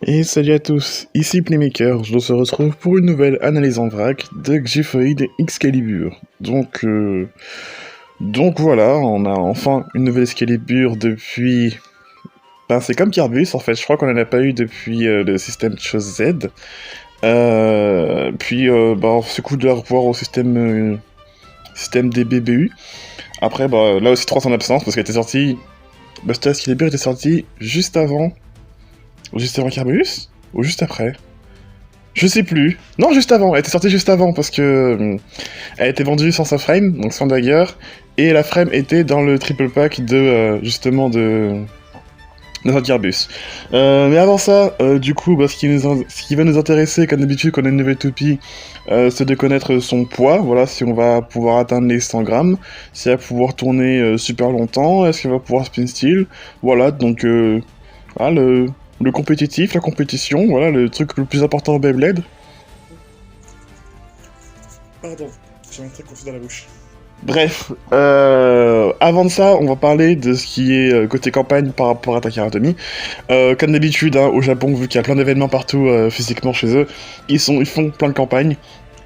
Et salut à tous, ici Playmaker, je se retrouve pour une nouvelle analyse en vrac de Xiphoid Excalibur. Donc voilà, on a enfin une nouvelle Excalibur depuis... Ben c'est comme Carbus en fait, je crois qu'on en a pas eu depuis le système Chose Z. Ben c'est cool de la revoir au système des BBU. Après, bah là aussi 3 en absence parce qu'elle était sortie... Buster Excalibur était sorti juste avant Carbus? Ou juste après? Je sais plus. Non, juste avant. Elle était sortie juste avant parce que elle était vendue sans sa frame, donc sans dagger, et la frame était dans le triple pack de justement de notre Gearbus. Mais avant ça, du coup, bah, ce qui va nous intéresser, comme d'habitude, quand on a une nouvelle toupie, c'est de connaître son poids. Voilà, si on va pouvoir atteindre les 100 grammes, si elle va pouvoir tourner super longtemps, est-ce qu'elle va pouvoir spin steel. Voilà, donc voilà, le compétitif, la compétition, voilà, le truc le plus important au Beyblade. Pardon, j'ai un truc confus dans la bouche. Bref, avant de ça, on va parler de ce qui est côté campagne par rapport à Takaratomy. Comme d'habitude, hein, au Japon, vu qu'il y a plein d'événements partout physiquement chez eux, ils font plein de campagnes.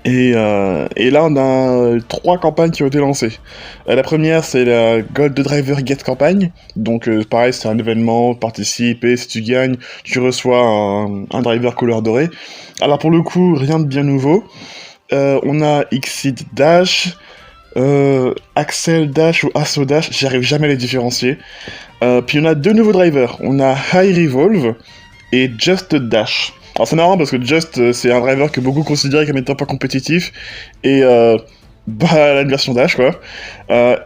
Et là, on a 3 campagnes qui ont été lancées. La première, c'est la Gold Driver Get campagne. Donc, pareil, c'est un événement, participe, et si tu gagnes, tu reçois un driver couleur dorée. Alors, pour le coup, rien de bien nouveau. On a Exit Dash, Axel Dash ou Asso Dash, j'arrive jamais à les différencier. Puis on a 2 nouveaux drivers. On a High Revolve et Just Dash. Alors c'est marrant parce que Just, c'est un driver que beaucoup considèrent comme étant pas compétitif, et bah la version Dash quoi.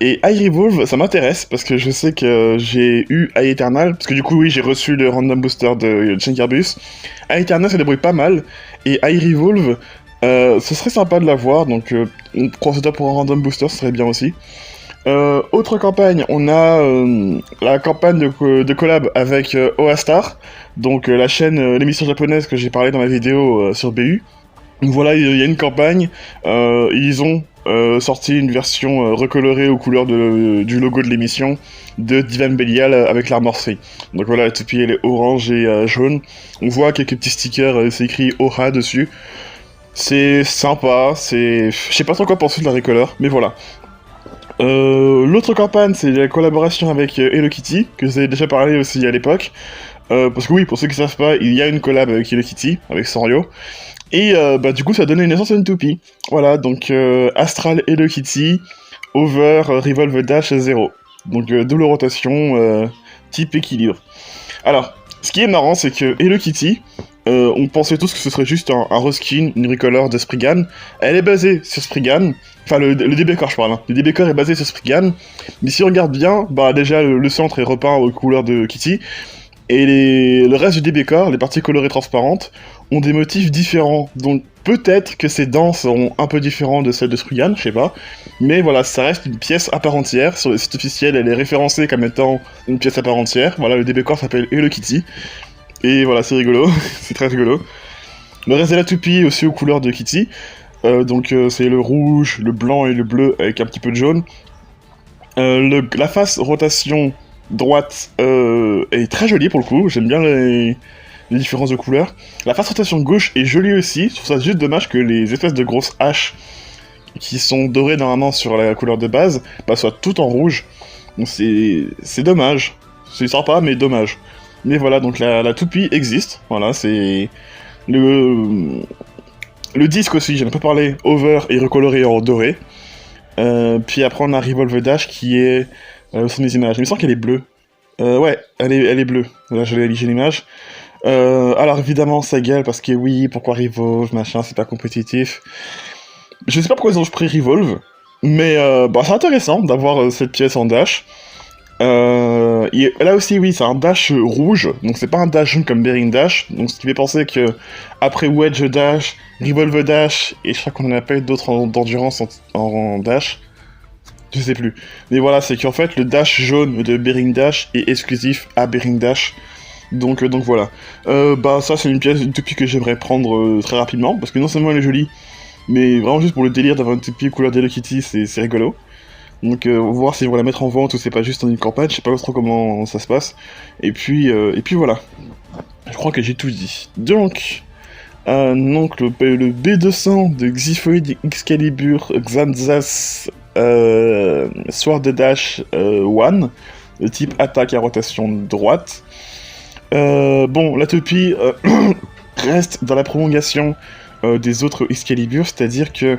Et High Revolve, ça m'intéresse parce que je sais que j'ai eu High Eternal, parce que du coup oui j'ai reçu le random booster de Gearbus. High Eternal ça débrouille pas mal, et High Revolve, ce serait sympa de l'avoir, donc on considère pour un random booster, ce serait bien aussi. Autre campagne, on a la campagne de collab avec Oastar, donc la chaîne, l'émission japonaise que j'ai parlé dans ma vidéo sur BU. Donc voilà, il y a une campagne, ils ont sorti une version recolorée aux couleurs du logo de l'émission de Divan Belial avec l'armor Free. Donc voilà, la toupie elle est orange et jaune. On voit quelques petits stickers, c'est écrit OHA dessus. C'est sympa, je sais pas trop quoi penser de la recolor, mais voilà. L'autre campagne, c'est la collaboration avec Hello Kitty, que vous avez déjà parlé aussi à l'époque. Parce que oui, pour ceux qui savent pas, il y a une collab avec Hello Kitty, avec Sanrio. Et bah du coup, ça a donné une naissance à une toupie. Voilà, donc Astral Hello Kitty, Over Revolve Dash 0. Donc double rotation, type équilibre. Alors, ce qui est marrant, c'est que Hello Kitty, on pensait tous que ce serait juste un reskin, une recolor de Spriggan. Elle est basée sur Spriggan, enfin le DB Core je parle, hein. Le DB Core est basé sur Spriggan, mais si on regarde bien, bah déjà le centre est repeint aux couleurs de Kitty, et le reste du DB Core, les parties colorées transparentes, ont des motifs différents, donc peut-être que ces dents seront un peu différentes de celles de Spriggan, je sais pas, mais voilà, ça reste une pièce à part entière. Sur le site officiel, elle est référencée comme étant une pièce à part entière. Voilà, le DB Core s'appelle Hello Kitty. Et voilà, c'est rigolo, c'est très rigolo. Le reste de la toupie est aussi aux couleurs de Kitty. Donc c'est le rouge, le blanc et le bleu avec un petit peu de jaune. La face rotation droite est très jolie pour le coup, j'aime bien les différences de couleurs. La face rotation gauche est jolie aussi, je trouve ça juste dommage que les espèces de grosses haches qui sont dorées normalement sur la couleur de base bah, soient toutes en rouge. Donc c'est dommage, c'est sympa mais dommage. Mais voilà, donc la toupie existe, voilà, c'est... Le disque aussi, j'en ai pas parlé, over et recoloré en doré. Puis après on a Revolve Dash qui est sur mes images. Il me semble qu'elle est bleue. Ouais, elle est bleue. Là, j'ai l'image. Alors évidemment, ça gueule parce que oui, pourquoi Revolve, machin, c'est pas compétitif. Je sais pas pourquoi ils ont pris Revolve, mais bah, c'est intéressant d'avoir cette pièce en dash. Là aussi, oui, c'est un dash rouge, donc c'est pas un dash jaune comme Bearing Dash, donc ce qui fait penser que après Wedge Dash, Revolve Dash, et je crois qu'on en a pas eu d'autres d'endurance en dash, je sais plus. Mais voilà, c'est qu'en fait le dash jaune de Bearing Dash est exclusif à Bearing Dash, donc voilà. Bah ça c'est une pièce, une toupie que j'aimerais prendre très rapidement, parce que non seulement elle est jolie, mais vraiment juste pour le délire d'avoir une toupie couleur Hello Kitty, c'est rigolo. Donc on va voir s'ils vont la mettre en vente ou c'est pas juste dans une campagne, je sais pas trop comment ça se passe. Et puis voilà. Je crois que j'ai tout dit. Donc le B200 de Xiphoid Excalibur Xanthas Sword Dash 1, le type attaque à rotation droite. Bon, la toupie reste dans la prolongation des autres Excalibur, c'est-à-dire que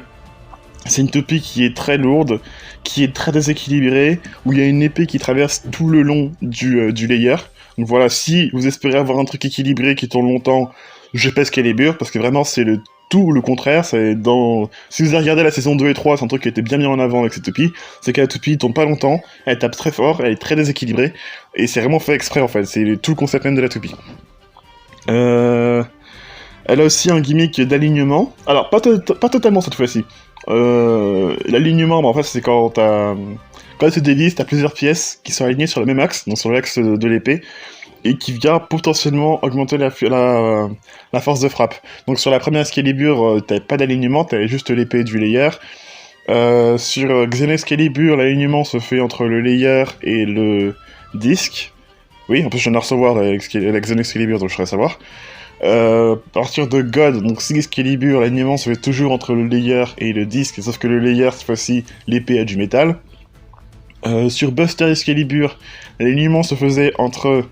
c'est une toupie qui est très lourde, qui est très déséquilibrée, où il y a une épée qui traverse tout le long du layer. Donc voilà, si vous espérez avoir un truc équilibré qui tourne longtemps, je pèse Calibur, parce que vraiment c'est tout le contraire. C'est dans... Si vous avez regardé la saison 2 et 3, c'est un truc qui a été bien mis en avant avec cette toupie, c'est que la toupie tourne pas longtemps, elle tape très fort, elle est très déséquilibrée, et c'est vraiment fait exprès en fait, c'est tout le concept même de la toupie. Elle a aussi un gimmick d'alignement, alors pas totalement cette fois-ci. L'alignement, bah, en fait, c'est quand tu te dévises, t'as plusieurs pièces qui sont alignées sur le même axe, donc sur l'axe de l'épée, et qui vient potentiellement augmenter la force de frappe. Donc sur la première Excalibur, t'avais pas d'alignement, t'avais juste l'épée du layer. Sur Xeno Excalibur, l'alignement se fait entre le layer et le disque. Oui, en plus je viens de recevoir la Xeno Excalibur, donc je ferais savoir. À partir de God, donc 6 Excalibur, l'alignement se fait toujours entre le layer et le disque, sauf que le layer, cette fois-ci, l'épée a du métal. Sur Buster Excalibur, l'alignement se faisait entre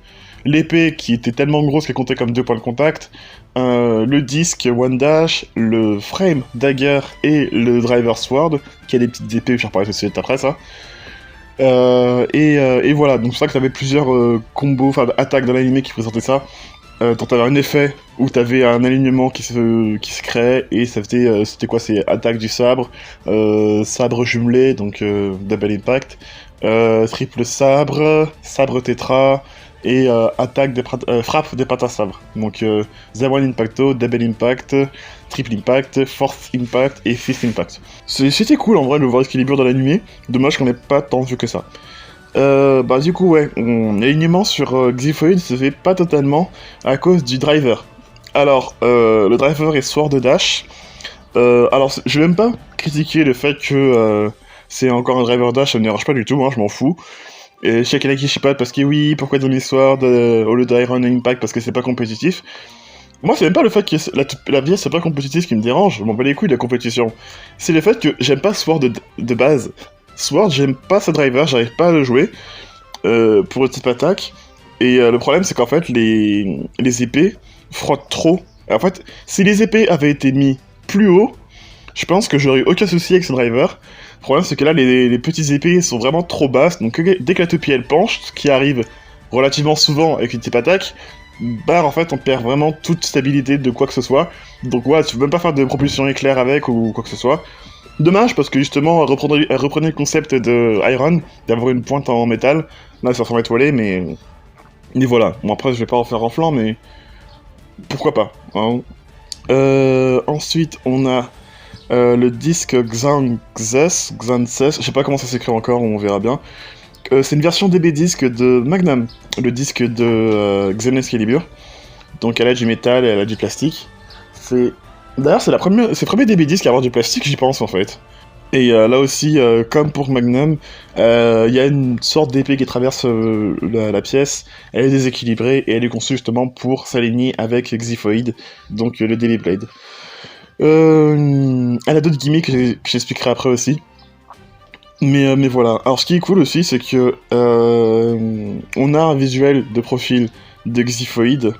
l'épée qui était tellement grosse qu'elle comptait comme 2 points de contact, le disque One Dash, le frame Dagger et le Driver Sword, qui a des petites épées, je vais reparler tout de suite après ça. Et voilà, donc c'est pour ça que t'avais plusieurs combos, enfin attaques dans l'anime qui présentaient ça. Donc t'avais un effet où t'avais un alignement qui se créait, et ça faisait, c'était quoi, c'est attaque du sabre, sabre jumelé, donc double impact, triple sabre, sabre tétra, et attaque frappe des pattes à sabre. Donc Zero Impacto, double impact, triple impact, fourth impact et fifth impact. C'était cool en vrai de voir Excalibur dans l'anime, dommage qu'on n'ait pas tant vu que ça. Bah du coup ouais, l'alignement sur Xiphoid se fait pas totalement à cause du driver. Alors, le driver est Sword Dash. Alors, je vais même pas critiquer le fait que c'est encore un driver dash, ça me dérange pas du tout, moi je m'en fous. Et Shakalaki Shipat parce que oui, pourquoi donner Sword au lieu d'Iron Impact parce que c'est pas compétitif. Moi, c'est même pas le fait que la pièce c'est pas compétitif qui me dérange, je m'en bats les couilles de la compétition. C'est le fait que j'aime pas Sword de base. Sword, j'aime pas ce driver, j'arrive pas à le jouer pour le type attaque. Et le problème, c'est qu'en fait, les épées frottent trop. En fait, si les épées avaient été mis plus haut, je pense que j'aurais eu aucun souci avec ce driver. Le problème, c'est que là, les petites épées sont vraiment trop basses, donc dès que la toupie elle penche, ce qui arrive relativement souvent avec une type attaque, bah en fait, on perd vraiment toute stabilité de quoi que ce soit. Donc ouais, tu peux même pas faire de propulsion éclair avec ou quoi que ce soit. Dommage, parce que justement, elle reprenait le concept de Iron, d'avoir une pointe en métal. Là, ça ressemble étoilé, mais voilà. Bon, après, je vais pas en faire en flanc, mais pourquoi pas, hein. Ensuite, on a le disque Xanthas, je sais pas comment ça s'écrit encore, on verra bien. C'est une version DB disque de Magnum, le disque de Xeno Excalibur. Donc elle a du métal et elle a du plastique. D'ailleurs, c'est le premier DB disque à avoir du plastique, j'y pense en fait. Et là aussi, comme pour Magnum, il y a une sorte d'épée qui traverse la pièce, elle est déséquilibrée et elle est conçue justement pour s'aligner avec Xiphoid, donc le DB Blade. Elle a d'autres gimmicks que j'expliquerai après aussi. Mais voilà. Alors ce qui est cool aussi, c'est que on a un visuel de profil de Xiphoid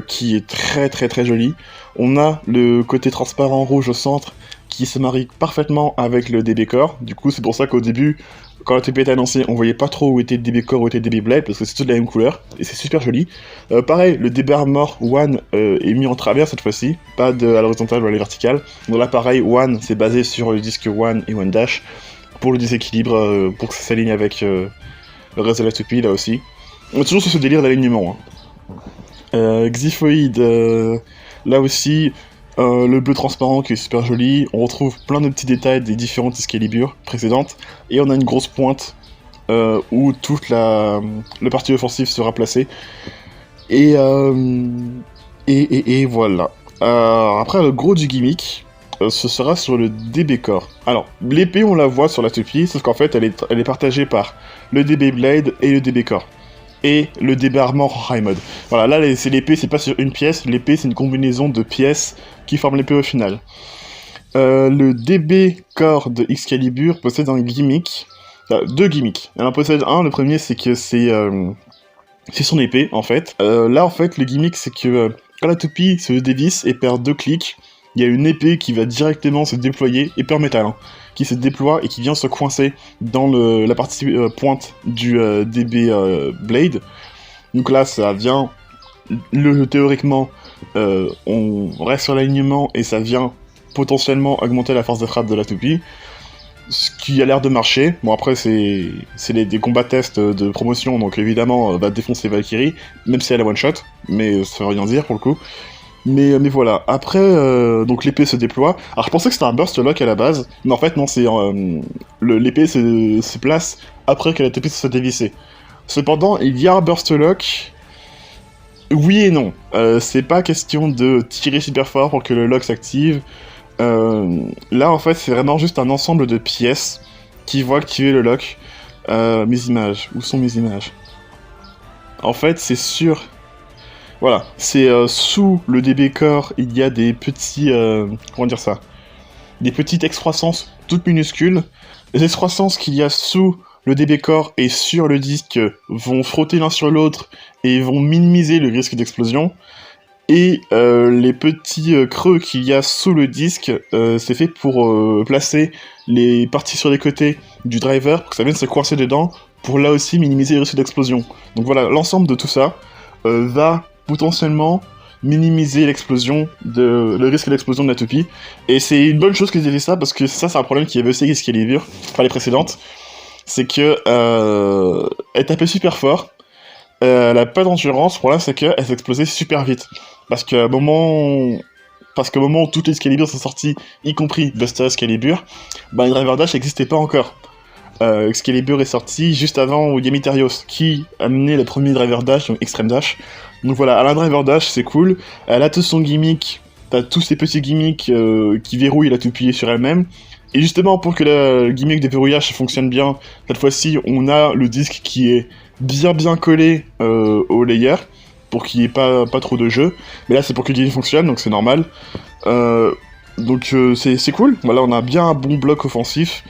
qui est très très très joli. On a le côté transparent rouge au centre qui se marie parfaitement avec le DB Core. Du coup, c'est pour ça qu'au début, quand la TP était annoncée, on voyait pas trop où était le DB Core, où était le DB Blade, parce que c'est toute la même couleur, et c'est super joli. Pareil, le DB Armor One est mis en travers cette fois-ci, pas à l'horizontale ou à la verticale. Donc là, pareil, One, c'est basé sur le disque One et One Dash, pour le déséquilibre, pour que ça s'aligne avec le reste de la toupie, là aussi. On est toujours sur ce délire d'alignement, hein. Xiphoid, là aussi, le bleu transparent qui est super joli, on retrouve plein de petits détails des différentes Excalibur précédentes, et on a une grosse pointe où toute la partie offensive sera placée. Et voilà. Après, le gros du gimmick, ce sera sur le DB Core. Alors, l'épée, on la voit sur la toupie, sauf qu'en fait, elle est partagée par le DB Blade et le DB Core. et le débarrement High Mode. Voilà, là c'est l'épée, c'est pas sur une pièce, l'épée c'est une combinaison de pièces qui forment l'épée au final. Le DB Core de Excalibur possède un gimmick, deux gimmicks. Elle en possède un, le premier c'est que c'est son épée en fait. Là en fait le gimmick c'est que quand la toupie se dévisse et perd 2 clics, il y a une épée qui va directement se déployer, épée en métal, hein, qui se déploie et qui vient se coincer dans la partie pointe du DB Blade. Donc là, ça vient, théoriquement, on reste sur l'alignement et ça vient potentiellement augmenter la force de frappe de la toupie. Ce qui a l'air de marcher. Bon, après, c'est des combats tests de promotion, donc évidemment, va défoncer Valkyrie, même si elle a one-shot, mais ça veut rien dire pour le coup. Mais voilà, après, donc l'épée se déploie. Alors je pensais que c'était un burst lock à la base, mais en fait non, c'est l'épée se place après que la toupie se soit dévissée. Cependant, il y a un burst lock, oui et non. C'est pas question de tirer super fort pour que le lock s'active. Là en fait, c'est vraiment juste un ensemble de pièces qui vont activer le lock. Mes images, où sont mes images? En fait, c'est sûr. Voilà, c'est sous le DB Core, il y a des petits... comment dire ça? Des petites excroissances toutes minuscules. Les excroissances qu'il y a sous le DB Core et sur le disque vont frotter l'un sur l'autre et vont minimiser le risque d'explosion. Et les petits creux qu'il y a sous le disque, c'est fait pour placer les parties sur les côtés du driver, pour que ça vienne se coincer dedans, pour là aussi minimiser le risque d'explosion. Donc voilà, l'ensemble de tout ça va potentiellement minimiser le risque d'explosion de la toupie. Et c'est une bonne chose qu'ils aient fait ça, parce que ça, c'est un problème qui avait aussi avec Excalibur, pas les précédentes. C'est que elle tapait super fort, elle a pas d'endurance, le problème c'est qu'elle s'explosait super vite. Parce qu'au moment où toutes les Excalibur sont sorties, y compris Buster Excalibur, bah le driver dash n'existait pas encore. Excalibur est sorti juste avant Yamiterios, qui a mené le premier driver dash, donc Extreme Dash. Donc voilà, elle a un driver dash, c'est cool. Elle a tout son gimmick, t'as tous ces petits gimmicks qui verrouillent la toupie sur elle-même. Et justement, pour que le gimmick de verrouillage fonctionne bien, cette fois-ci, on a le disque qui est bien collé au layer, pour qu'il n'y ait pas trop de jeu. Mais là, c'est pour que le gimmick fonctionne, donc c'est normal. Donc c'est cool. Voilà, on a bien un bon bloc offensif.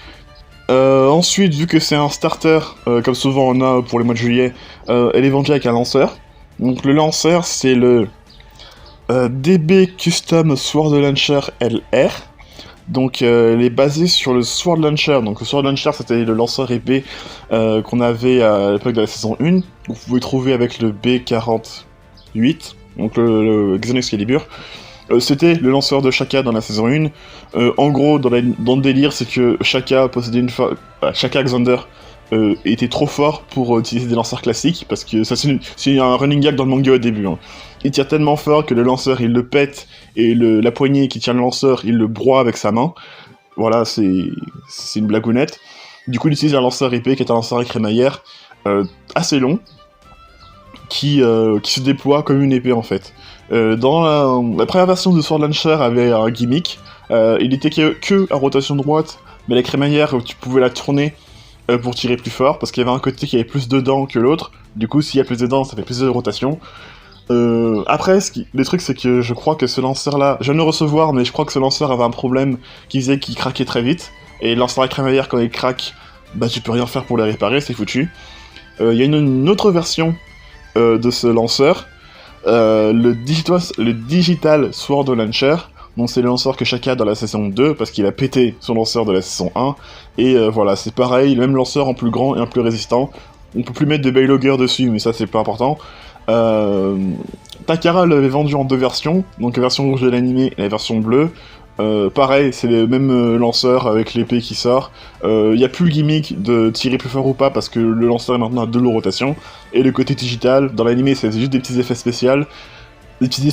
Ensuite, vu que c'est un starter, comme souvent on a pour le mois de juillet, elle est vendue avec un lanceur. Donc le lanceur, c'est le DB Custom Sword Launcher LR. Donc elle est basée sur le Sword Launcher. Donc le Sword Launcher, c'était le lanceur épée qu'on avait à l'époque de la saison 1. Vous pouvez trouver avec le B48, donc le Xenos Excalibur. C'était le lanceur de Shaka dans la saison 1. En gros, dans le délire, c'est que Shaka possédait Shaka Xander était trop fort pour utiliser des lanceurs classiques, parce que ça c'est un running gag dans le manga au début. Hein. Il tire tellement fort que le lanceur il le pète, et la poignée qui tient le lanceur il le broie avec sa main. Voilà, c'est une blagounette. Du coup, il utilise un lanceur épée qui est un lanceur à crémaillère assez long, qui se déploie comme une épée en fait. Dans la première version de Sword Launcher avait un gimmick, il était que à rotation droite, mais la crémaillère, tu pouvais la tourner pour tirer plus fort, parce qu'il y avait un côté qui avait plus de dents que l'autre, du coup s'il y a plus de dents, ça fait plus de rotation. Après, le truc c'est que je crois que ce lanceur-là, je viens de le recevoir, mais je crois que ce lanceur avait un problème qui faisait qu'il craquait très vite, et le lanceur à crémaillère quand il craque, bah tu peux rien faire pour le réparer, c'est foutu. Il y a une autre version de ce lanceur, le Digital Sword Launcher. Donc c'est le lanceur que Shaka a dans la saison 2, parce qu'il a pété son lanceur de la saison 1, et voilà, c'est pareil, le même lanceur en plus grand et en plus résistant. On peut plus mettre de Baylogger dessus, mais ça c'est pas important. Takara l'avait vendu en deux versions, donc la version rouge de l'animé et la version bleue. Pareil, c'est le même lanceur avec l'épée qui sort. Y a plus le gimmick de tirer plus fort ou pas, parce que le lanceur est maintenant à 2 lots rotation. Et le côté digital, dans l'animé c'est juste des petits effets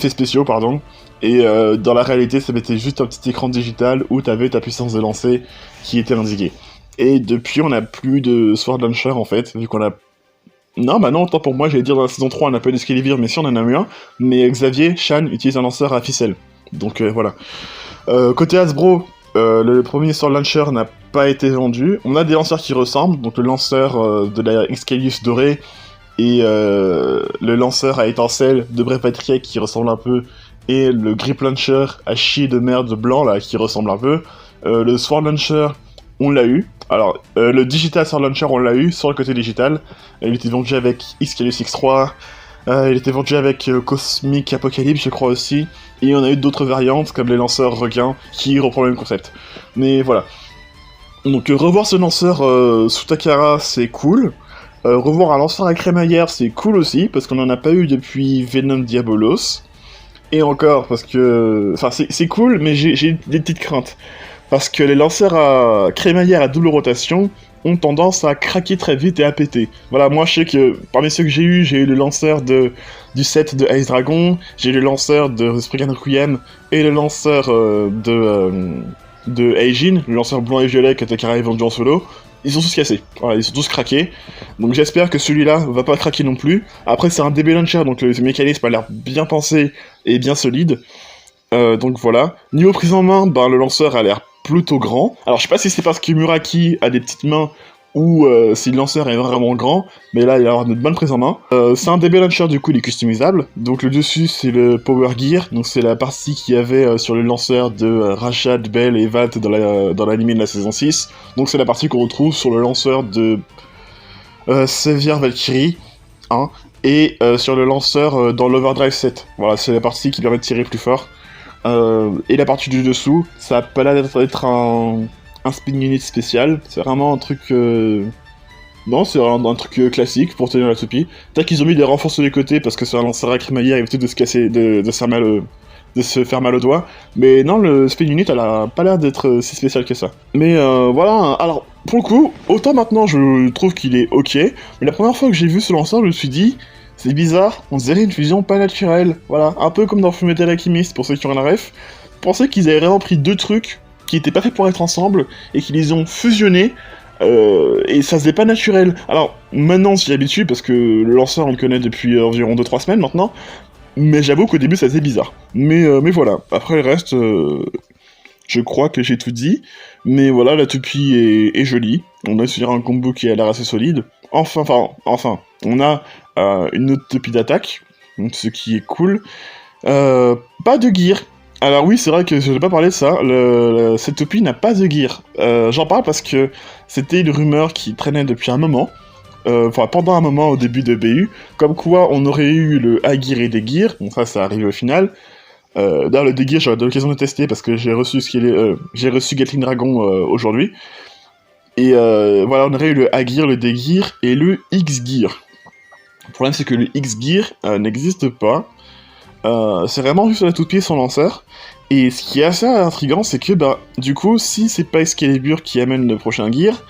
spéciaux, pardon. Et dans la réalité, ça mettait juste un petit écran digital où t'avais ta puissance de lancer qui était indiquée. Et depuis, on n'a plus de Sword Launcher en fait, vu qu'on a... Non, bah non, autant pour moi, j'allais dire dans la saison 3, on n'a pas eu d'Excalibur, mais si on en a eu un. Mais Xavier, Shan, utilise un lanceur à ficelle. Donc voilà. Côté Hasbro, le premier Sword Launcher n'a pas été vendu. On a des lanceurs qui ressemblent, donc le lanceur de la Excalius doré, et le lanceur à étincelles de Brave Patrick qui ressemble un peu, et le Grip Launcher à chier de merde blanc là qui ressemble un peu. Le Sword Launcher, on l'a eu. Alors, le Digital Sword Launcher, on l'a eu sur le côté digital. Il était vendu avec Ischalus X3, il était vendu avec Cosmic Apocalypse, je crois aussi. Et on a eu d'autres variantes, comme les lanceurs requins, qui reprend le même concept. Mais voilà. Donc, revoir ce lanceur sous Takara, c'est cool. Revoir un lanceur à crémaillère, c'est cool aussi, parce qu'on en a pas eu depuis Venom Diabolos. Et encore, parce que... Enfin, c'est cool, mais j'ai des petites craintes. Parce que les lanceurs à crémaillère à double rotation ont tendance à craquer très vite et à péter. Voilà, moi je sais que parmi ceux que j'ai eu le lanceur du set de Ice Dragon, j'ai eu le lanceur de Spriggan Requiem, et le lanceur de Eijin, le lanceur blanc et violet que Takara a vendu en solo. Ils sont tous cassés, voilà, ils sont tous craqués. Donc j'espère que celui-là va pas craquer non plus. Après c'est un DB Launcher, donc le mécanisme a l'air bien pensé et bien solide. Donc voilà. Niveau prise en main, ben, le lanceur a l'air plutôt grand. Alors je sais pas si c'est parce que Muraki a des petites mains ou si le lanceur est vraiment grand, mais là il va avoir une bonne prise en main. C'est un DB Launcher, du coup il est customisable. Donc le dessus c'est le Power Gear, donc c'est la partie qu'il y avait sur le lanceur de Rashad, Bell et Vat dans l'anime de la saison 6. Donc c'est la partie qu'on retrouve sur le lanceur de Sevier Valkyrie, hein, et sur le lanceur dans l'Overdrive 7. Voilà, c'est la partie qui permet de tirer plus fort. Et la partie du dessous, ça a pas l'air d'être un spin unit spécial, c'est vraiment un truc... Non, c'est un truc classique pour tenir la toupie. Peut-être qu'ils ont mis des renforts sur les côtés parce que c'est un lanceur à crémaillère, il évite de se casser, de se faire mal au doigt. Mais non, le spin unit, elle a pas l'air d'être si spécial que ça. Mais voilà, alors, pour le coup, autant maintenant je trouve qu'il est ok, mais la première fois que j'ai vu ce lanceur, je me suis dit... C'est bizarre, on dirait une fusion pas naturelle. Voilà, un peu comme dans Fullmetal Alchemist, pour ceux qui ont la ref. Pensez qu'ils avaient vraiment pris deux trucs qui étaient pas faits pour être ensemble, et qu'ils les ont fusionnés, et ça faisait pas naturel. Alors, maintenant j'y habitue, parce que le lanceur on le connaît depuis environ 2-3 semaines maintenant, mais j'avoue qu'au début ça faisait bizarre. Mais voilà, après le reste, je crois que j'ai tout dit, mais voilà, la toupie est jolie, on a sur un combo qui a l'air assez solide. Enfin, on a une autre toupie d'attaque, ce qui est cool. Pas de gear. Alors oui, c'est vrai que je n'ai pas parlé de ça, cette toupie n'a pas de gear. J'en parle parce que c'était une rumeur qui traînait depuis un moment, pendant un moment au début de BU, comme quoi on aurait eu le A-gear et des gears, bon ça arrive au final. D'ailleurs le D-gear j'aurais l'occasion de tester parce que j'ai reçu Gatling Dragon aujourd'hui. Et voilà, on aurait eu le A-gear, le D-gear et le X-gear. Le problème c'est que le X-gear n'existe pas. C'est vraiment juste la toupie sans lanceur. Et ce qui est assez intriguant, c'est que du coup, si c'est pas Excalibur qui amène le prochain gear,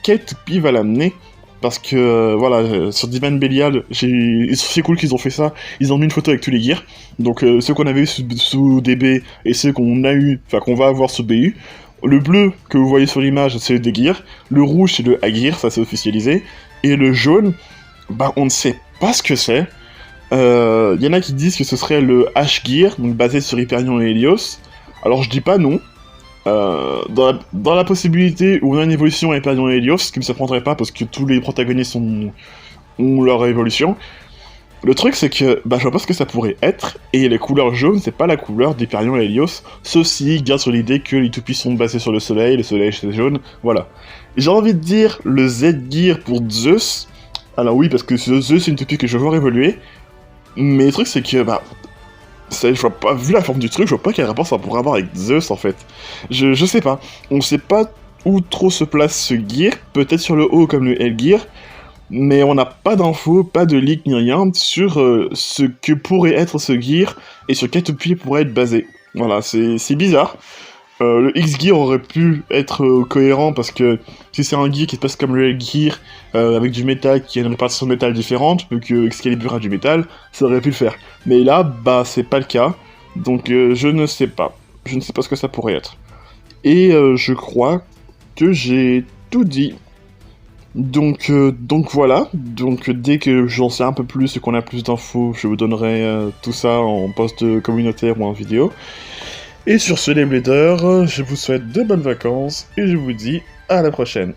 quelle toupie va l'amener? Parce que voilà, sur Divine Belial, c'est cool qu'ils ont fait ça. Ils ont mis une photo avec tous les gears. Donc ceux qu'on avait eu sous DB et ceux qu'on a eu, enfin qu'on va avoir sous BU. Le bleu que vous voyez sur l'image, c'est le D-gear. Le rouge, c'est le A-gear, ça c'est officialisé. Et le jaune, on ne sait pas ce que c'est. Y en a qui disent que ce serait le H-gear, donc basé sur Hyperion et Helios. Alors je dis pas non. Dans la possibilité où on a une évolution à Hyperion et Helios, ce qui me surprendrait pas parce que tous les protagonistes ont leur évolution. Le truc c'est que, je vois pas ce que ça pourrait être, et les couleurs jaunes, c'est pas la couleur d'Hyperion et Helios, sauf s'ils gardent sur l'idée que les toupies sont basées sur le soleil c'est jaune, voilà. J'ai envie de dire le Z-gear pour Zeus. Alors oui, parce que Zeus c'est une toupie que je veux voir évoluer, mais le truc c'est que, je vois pas, vu la forme du truc, je vois pas quel rapport ça pourrait avoir avec Zeus en fait. Je sais pas. On sait pas où trop se place ce gear, peut-être sur le haut comme le L-gear, mais on n'a pas d'infos, pas de leak ni rien sur ce que pourrait être ce gear et sur quelle toupie pourrait être basé. Voilà, c'est bizarre. Le X-Gear aurait pu être cohérent parce que si c'est un gear qui se passe comme le L-Gear avec du métal qui a une répartition de métal différente, vu que Excalibur a du métal, ça aurait pu le faire. Mais là, c'est pas le cas, donc je ne sais pas. Je ne sais pas ce que ça pourrait être. Et je crois que j'ai tout dit. Donc voilà, donc dès que j'en sais un peu plus et qu'on a plus d'infos, je vous donnerai tout ça en post communautaire ou en vidéo. Et sur ce les Bladers, je vous souhaite de bonnes vacances et je vous dis à la prochaine.